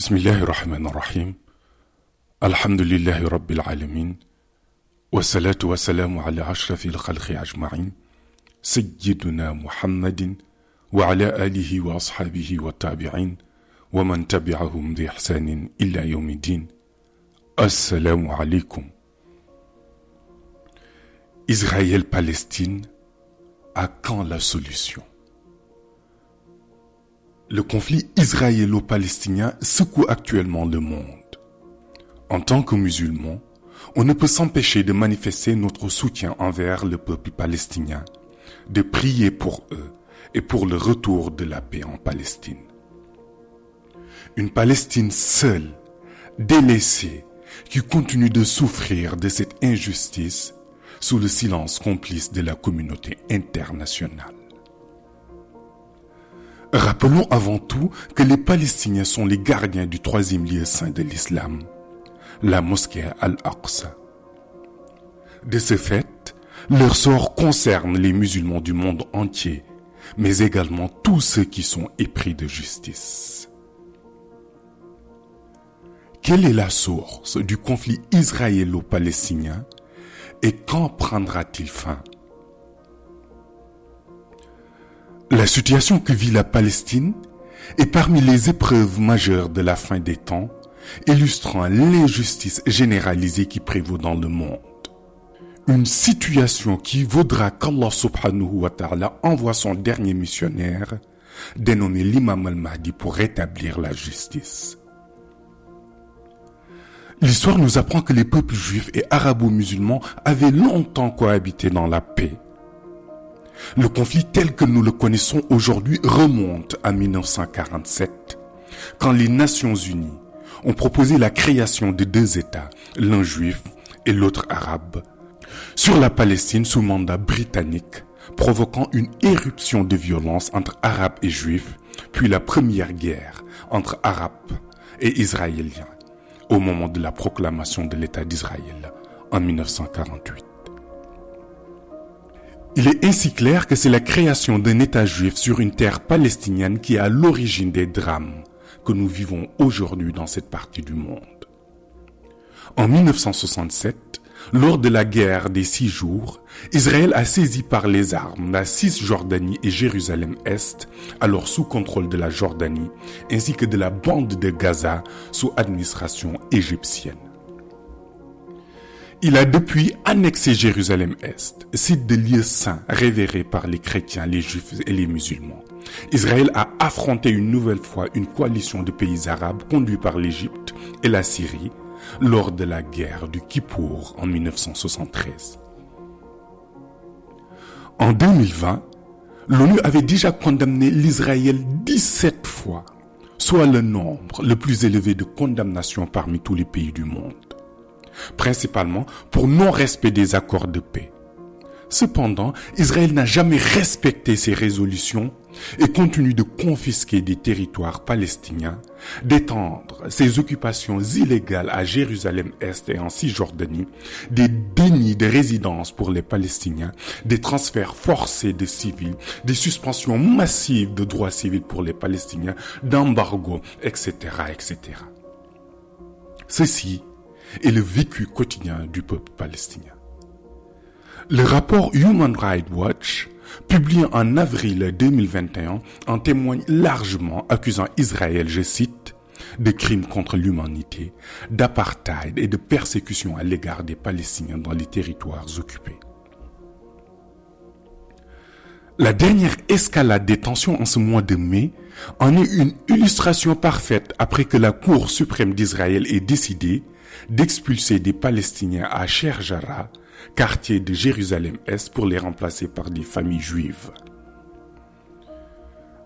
بسم الله الرحمن الرحيم الحمد لله رب العالمين والصلاة والسلام على أشرف الخلق أجمعين سيدنا محمد وعلى آله وأصحابه والتابعين ومن تبعهم بإحسان إلى يوم الدين. Assalamu alaikum. Israël-Palestine, à quand la solution? Le conflit israélo-palestinien secoue actuellement le monde. En tant que musulmans, on ne peut s'empêcher de manifester notre soutien envers le peuple palestinien, de prier pour eux et pour le retour de la paix en Palestine. Une Palestine seule, délaissée, qui continue de souffrir de cette injustice sous le silence complice de la communauté internationale. Rappelons avant tout que les Palestiniens sont les gardiens du troisième lieu saint de l'islam, la mosquée Al-Aqsa. De ce fait, leur sort concerne les musulmans du monde entier, mais également tous ceux qui sont épris de justice. Quelle est la source du conflit israélo-palestinien et quand prendra-t-il fin? La situation que vit la Palestine est parmi les épreuves majeures de la fin des temps, illustrant l'injustice généralisée qui prévaut dans le monde. Une situation qui vaudra qu'Allah subhanahu wa ta'ala envoie son dernier missionnaire, dénommé l'imam al-Mahdi, pour rétablir la justice. L'histoire nous apprend que les peuples juifs et arabo-musulmans avaient longtemps cohabité dans la paix. Le conflit tel que nous le connaissons aujourd'hui remonte à 1947, quand les Nations Unies ont proposé la création de deux États, l'un juif et l'autre arabe, sur la Palestine sous mandat britannique, provoquant une éruption de violence entre Arabes et Juifs, puis la première guerre entre Arabes et Israéliens, au moment de la proclamation de l'État d'Israël en 1948. Il est ainsi clair que c'est la création d'un État juif sur une terre palestinienne qui est à l'origine des drames que nous vivons aujourd'hui dans cette partie du monde. En 1967, lors de la guerre des 6 jours, Israël a saisi par les armes la Cisjordanie et Jérusalem-Est, alors sous contrôle de la Jordanie, ainsi que de la bande de Gaza sous administration égyptienne. Il a depuis annexé Jérusalem-Est, site de lieux saints révérés par les chrétiens, les juifs et les musulmans. Israël a affronté une nouvelle fois une coalition de pays arabes conduite par l'Égypte et la Syrie lors de la guerre du Kippour en 1973. En 2020, l'ONU avait déjà condamné l'Israël 17 fois, soit le nombre le plus élevé de condamnations parmi tous les pays du monde, principalement pour non-respect des accords de paix. Cependant, Israël n'a jamais respecté ces résolutions et continue de confisquer des territoires palestiniens, d'étendre ses occupations illégales à Jérusalem-Est et en Cisjordanie, des dénis de résidence pour les Palestiniens, des transferts forcés de civils, des suspensions massives de droits civils pour les Palestiniens, d'embargos, etc., etc. Ceci est le vécu quotidien du peuple palestinien. Le rapport Human Rights Watch, publié en avril 2021, en témoigne largement, accusant Israël, je cite, de crimes contre l'humanité, d'apartheid et de persécution à l'égard des Palestiniens dans les territoires occupés. La dernière escalade des tensions en ce mois de mai en est une illustration parfaite après que la Cour suprême d'Israël ait décidé d'expulser des Palestiniens à Sheikh Jarrah, quartier de Jérusalem-Est, pour les remplacer par des familles juives.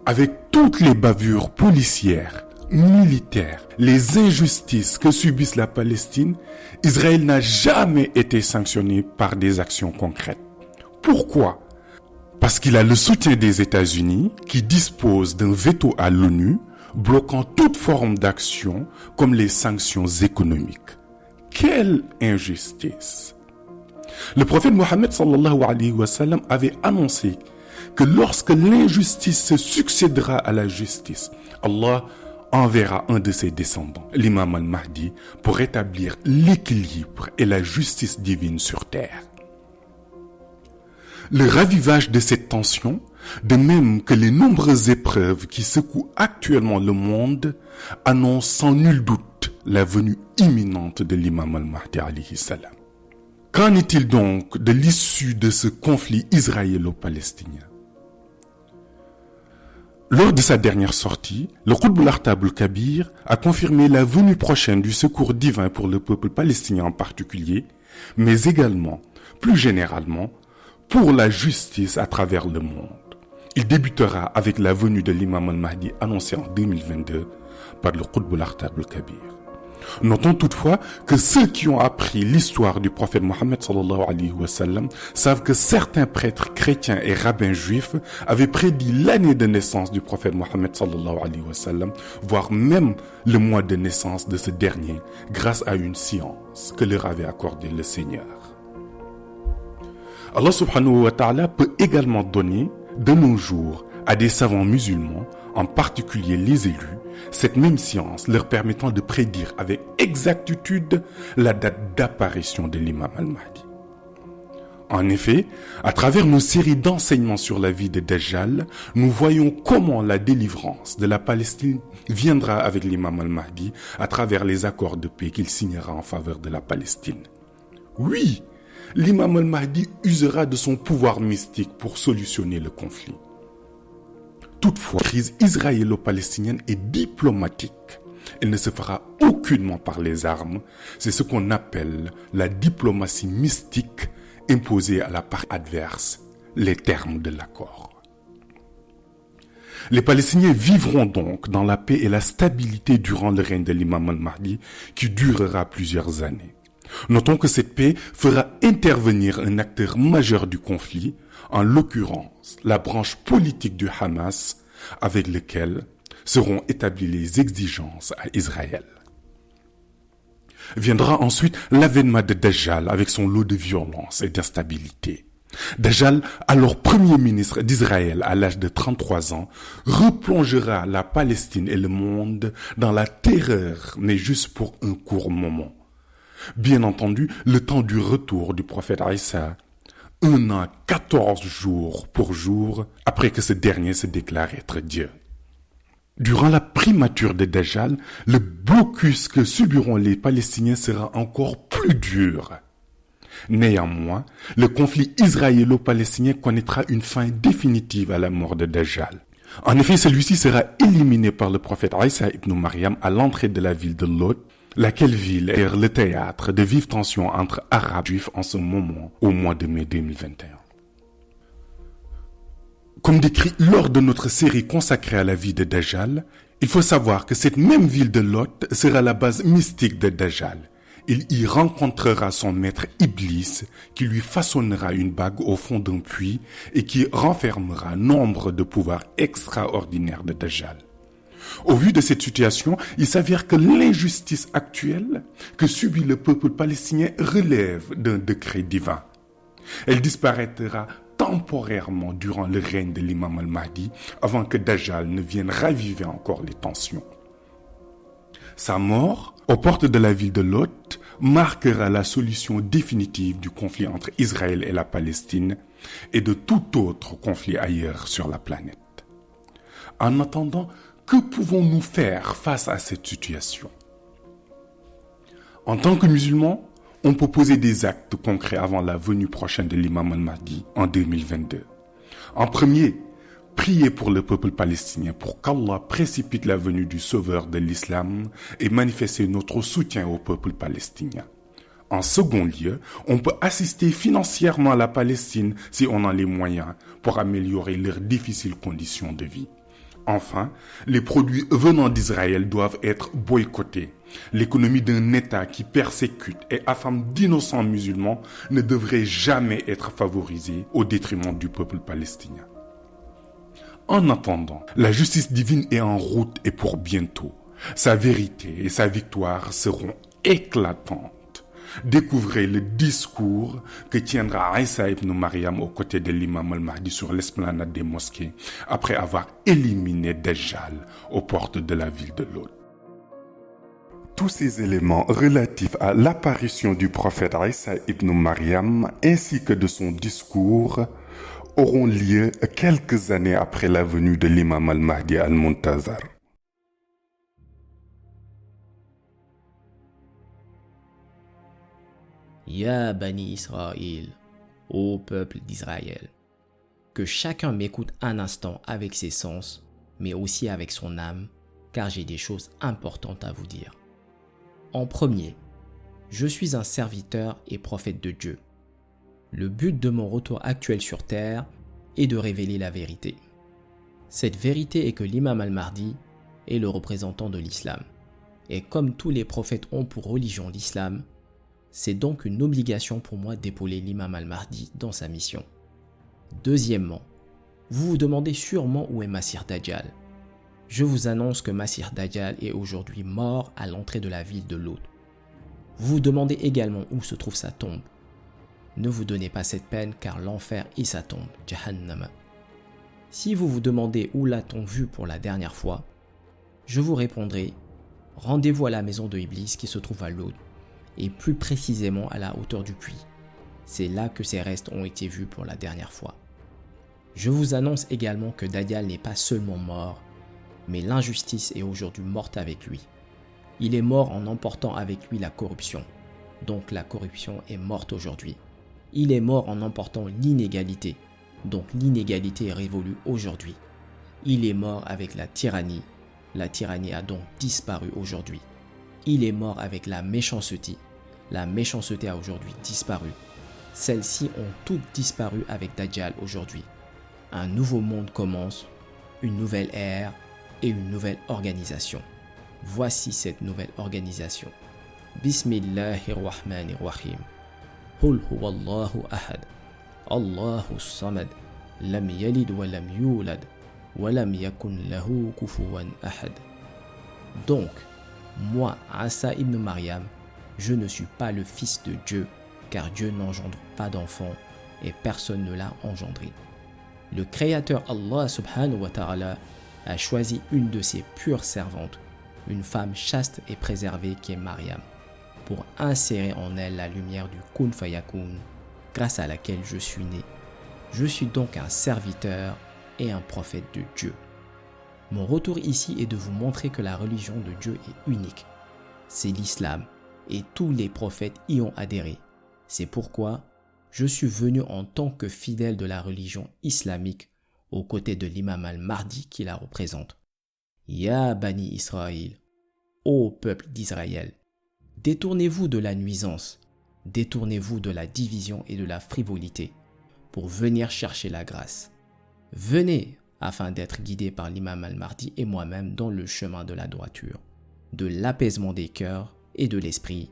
Avec toutes les bavures policières, militaires, les injustices que subissent la Palestine, Israël n'a jamais été sanctionné par des actions concrètes. Pourquoi? Parce qu'il a le soutien des États-Unis, qui disposent d'un veto à l'ONU, bloquant toute forme d'action comme les sanctions économiques. Quelle injustice! Le prophète Mohammed sallallahu alayhi wa sallam avait annoncé que lorsque l'injustice se succédera à la justice, Allah enverra un de ses descendants, l'imam al-Mahdi, pour rétablir l'équilibre et la justice divine sur terre. Le ravivage de cette tension, de même que les nombreuses épreuves qui secouent actuellement le monde, annoncent sans nul doute la venue imminente de l'imam al-Mahdi alayhi salam. Qu'en est-il donc de l'issue de ce conflit israélo-palestinien? Lors de sa dernière sortie, le Qutb al-Akhtab al-Kabir a confirmé la venue prochaine du secours divin pour le peuple palestinien en particulier, mais également, plus généralement, pour la justice à travers le monde. Il débutera avec la venue de l'imam al-Mahdi annoncée en 2022 par le Qutb al-Akhtab al-Kabir. Notons toutefois que ceux qui ont appris l'histoire du prophète Mohammed sallallahu alayhi wa sallam savent que certains prêtres chrétiens et rabbins juifs avaient prédit l'année de naissance du prophète Mohammed sallallahu alayhi wa sallam, voire même le mois de naissance de ce dernier, grâce à une science que leur avait accordée le Seigneur. Allah subhanahu wa ta'ala peut également donner, de nos jours, à des savants musulmans, en particulier les élus, cette même science leur permettant de prédire avec exactitude la date d'apparition de l'imam al-Mahdi. En effet, à travers nos séries d'enseignements sur la vie de Dajjal, nous voyons comment la délivrance de la Palestine viendra avec l'imam al-Mahdi à travers les accords de paix qu'il signera en faveur de la Palestine. Oui, l'imam al-Mahdi usera de son pouvoir mystique pour solutionner le conflit. Toutefois, la crise israélo-palestinienne est diplomatique. Elle ne se fera aucunement par les armes. C'est ce qu'on appelle la diplomatie mystique imposée à la partie adverse, les termes de l'accord. Les Palestiniens vivront donc dans la paix et la stabilité durant le règne de l'imam al-Mahdi qui durera plusieurs années. Notons que cette paix fera intervenir un acteur majeur du conflit, en l'occurrence la branche politique du Hamas, avec lequel seront établies les exigences à Israël. Viendra ensuite l'avènement de Dajjal avec son lot de violence et d'instabilité. Dajjal, alors premier ministre d'Israël à l'âge de 33 ans, replongera la Palestine et le monde dans la terreur, mais juste pour un court moment. Bien entendu, le temps du retour du prophète Isa, 1 an 14 jours pour jour après que ce dernier se déclare être Dieu. Durant la primature de Dajjal, le blocus que subiront les Palestiniens sera encore plus dur. Néanmoins, le conflit israélo-palestinien connaîtra une fin définitive à la mort de Dajjal. En effet, celui-ci sera éliminé par le prophète Isa ibn Maryam à l'entrée de la ville de Lod, laquelle ville est le théâtre de vives tensions entre Arabes et Juifs en ce moment, au mois de mai 2021. Comme décrit lors de notre série consacrée à la vie de Dajjal, il faut savoir que cette même ville de Lot sera la base mystique de Dajjal. Il y rencontrera son maître Iblis qui lui façonnera une bague au fond d'un puits et qui renfermera nombre de pouvoirs extraordinaires de Dajjal. Au vu de cette situation, il s'avère que l'injustice actuelle que subit le peuple palestinien relève d'un décret divin. Elle disparaîtra temporairement durant le règne de l'imam al-Mahdi avant que Dajjal ne vienne raviver encore les tensions. Sa mort, aux portes de la ville de Lot, marquera la solution définitive du conflit entre Israël et la Palestine et de tout autre conflit ailleurs sur la planète. En attendant, que pouvons-nous faire face à cette situation? En tant que musulmans, on peut poser des actes concrets avant la venue prochaine de l'imam al-Mahdi en 2022. En premier, prier pour le peuple palestinien pour qu'Allah précipite la venue du sauveur de l'islam et manifester notre soutien au peuple palestinien. En second lieu, on peut assister financièrement à la Palestine si on a les moyens pour améliorer leurs difficiles conditions de vie. Enfin, les produits venant d'Israël doivent être boycottés. L'économie d'un État qui persécute et affame d'innocents musulmans ne devrait jamais être favorisée au détriment du peuple palestinien. En attendant, la justice divine est en route et pour bientôt. Sa vérité et sa victoire seront éclatantes. Découvrez le discours que tiendra Isa ibn Maryam aux côtés de l'imam al-Mahdi sur l'esplanade des mosquées après avoir éliminé Dajjal aux portes de la ville de Lod. Tous ces éléments relatifs à l'apparition du prophète Isa ibn Maryam ainsi que de son discours auront lieu quelques années après la venue de l'imam al-Mahdi al-Muntazar. Ya Bani Israël, ô peuple d'Israël, que chacun m'écoute un instant avec ses sens, mais aussi avec son âme, car j'ai des choses importantes à vous dire. En premier, je suis un serviteur et prophète de Dieu. Le but de mon retour actuel sur terre est de révéler la vérité. Cette vérité est que l'imam al-Mahdi est le représentant de l'islam. Et comme tous les prophètes ont pour religion l'islam, c'est donc une obligation pour moi d'épauler l'imam al-Mahdi dans sa mission. Deuxièmement, vous vous demandez sûrement où est Masih Dajjal. Je vous annonce que Masih Dajjal est aujourd'hui mort à l'entrée de la ville de Lod. Vous vous demandez également où se trouve sa tombe. Ne vous donnez pas cette peine car l'enfer est sa tombe, Jahannam. Si vous vous demandez où l'a-t-on vu pour la dernière fois, je vous répondrai, rendez-vous à la maison de Iblis qui se trouve à Lod, et plus précisément à la hauteur du puits. C'est là que ses restes ont été vus pour la dernière fois. Je vous annonce également que Dajjal n'est pas seulement mort, mais l'injustice est aujourd'hui morte avec lui. Il est mort en emportant avec lui la corruption. Donc la corruption est morte aujourd'hui. Il est mort en emportant l'inégalité. Donc l'inégalité est révolue aujourd'hui. Il est mort avec la tyrannie. La tyrannie a donc disparu aujourd'hui. Il est mort avec la méchanceté. La méchanceté a aujourd'hui disparu. Celles-ci ont toutes disparu avec Dajjal aujourd'hui. Un nouveau monde commence, une nouvelle ère et une nouvelle organisation. Voici cette nouvelle organisation. Bismillahirrahmanirrahim. Qul huwallahu ahad. Allahu samad. Lam yalid wa lam yulad. Wa lam yakun lahu kufuwan ahad. Donc, moi, Isa ibn Maryam, je ne suis pas le fils de Dieu, car Dieu n'engendre pas d'enfant et personne ne l'a engendré. Le Créateur Allah subhanahu wa ta'ala a choisi une de ses pures servantes, une femme chaste et préservée qui est Maryam, pour insérer en elle la lumière du Kun Fayakun, grâce à laquelle je suis né. Je suis donc un serviteur et un prophète de Dieu. Mon retour ici est de vous montrer que la religion de Dieu est unique. C'est l'islam et tous les prophètes y ont adhéré. C'est pourquoi je suis venu en tant que fidèle de la religion islamique aux côtés de l'imam al-Mahdi qui la représente. Ya Bani Israël, ô peuple d'Israël, détournez-vous de la nuisance, détournez-vous de la division et de la frivolité pour venir chercher la grâce. Venez afin d'être guidés par l'imam al-Mahdi et moi-même dans le chemin de la droiture, de l'apaisement des cœurs et de l'esprit,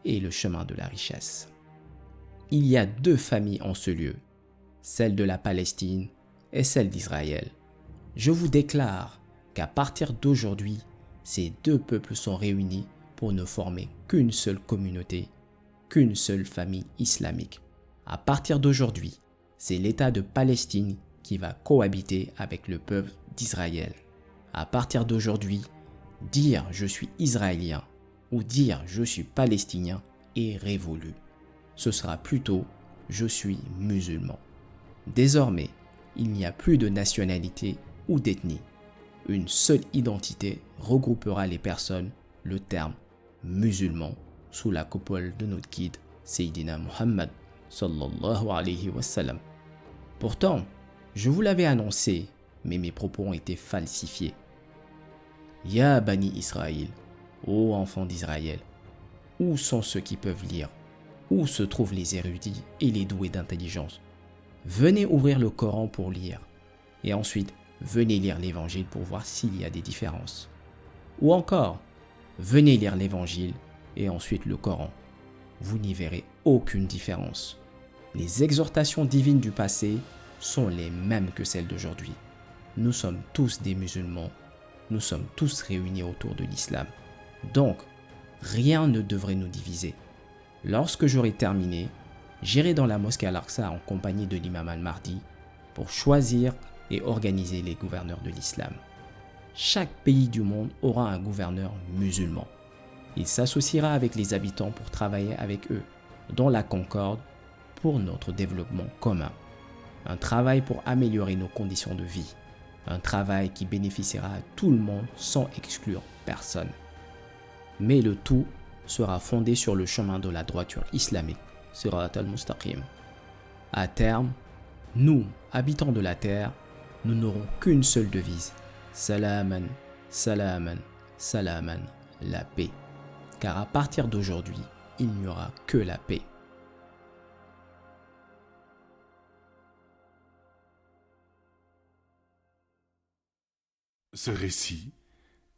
et le chemin de la richesse. Il y a deux familles en ce lieu, celle de la Palestine et celle d'Israël. Je vous déclare qu'à partir d'aujourd'hui, ces deux peuples sont réunis pour ne former qu'une seule communauté, qu'une seule famille islamique. À partir d'aujourd'hui, c'est l'État de Palestine qui va cohabiter avec le peuple d'Israël. À partir d'aujourd'hui, dire « je suis israélien » ou dire « je suis palestinien » est révolu. Ce sera plutôt « je suis musulman ». Désormais, il n'y a plus de nationalité ou d'ethnie. Une seule identité regroupera les personnes, le terme « musulman » sous la coupole de notre guide Sayyidina Muhammad sallallahu alayhi wa sallam. Pourtant, je vous l'avais annoncé, mais mes propos ont été falsifiés. Ya Bani Israël, ô enfants d'Israël, où sont ceux qui peuvent lire? Où se trouvent les érudits et les doués d'intelligence? Venez ouvrir le Coran pour lire, et ensuite venez lire l'Évangile pour voir s'il y a des différences. Ou encore, venez lire l'Évangile et ensuite le Coran. Vous n'y verrez aucune différence. Les exhortations divines du passé sont les mêmes que celles d'aujourd'hui. Nous sommes tous des musulmans, nous sommes tous réunis autour de l'islam. Donc, rien ne devrait nous diviser. Lorsque j'aurai terminé, j'irai dans la mosquée Al-Aqsa en compagnie de l'imam Al-Mahdi pour choisir et organiser les gouverneurs de l'islam. Chaque pays du monde aura un gouverneur musulman. Il s'associera avec les habitants pour travailler avec eux dans la concorde pour notre développement commun. Un travail pour améliorer nos conditions de vie. Un travail qui bénéficiera à tout le monde sans exclure personne. Mais le tout sera fondé sur le chemin de la droiture islamique, Sirat al-Mustaqim. À terme, nous, habitants de la terre, nous n'aurons qu'une seule devise. Salaman, salaman, salaman, la paix. Car à partir d'aujourd'hui, il n'y aura que la paix. Ce récit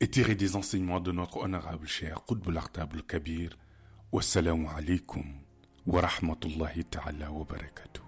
est tiré des enseignements de notre honorable cher Qutb al-Aqtab al-Kabir. Wassalamu alaikum wa rahmatullahi ta'ala wa barakatuh.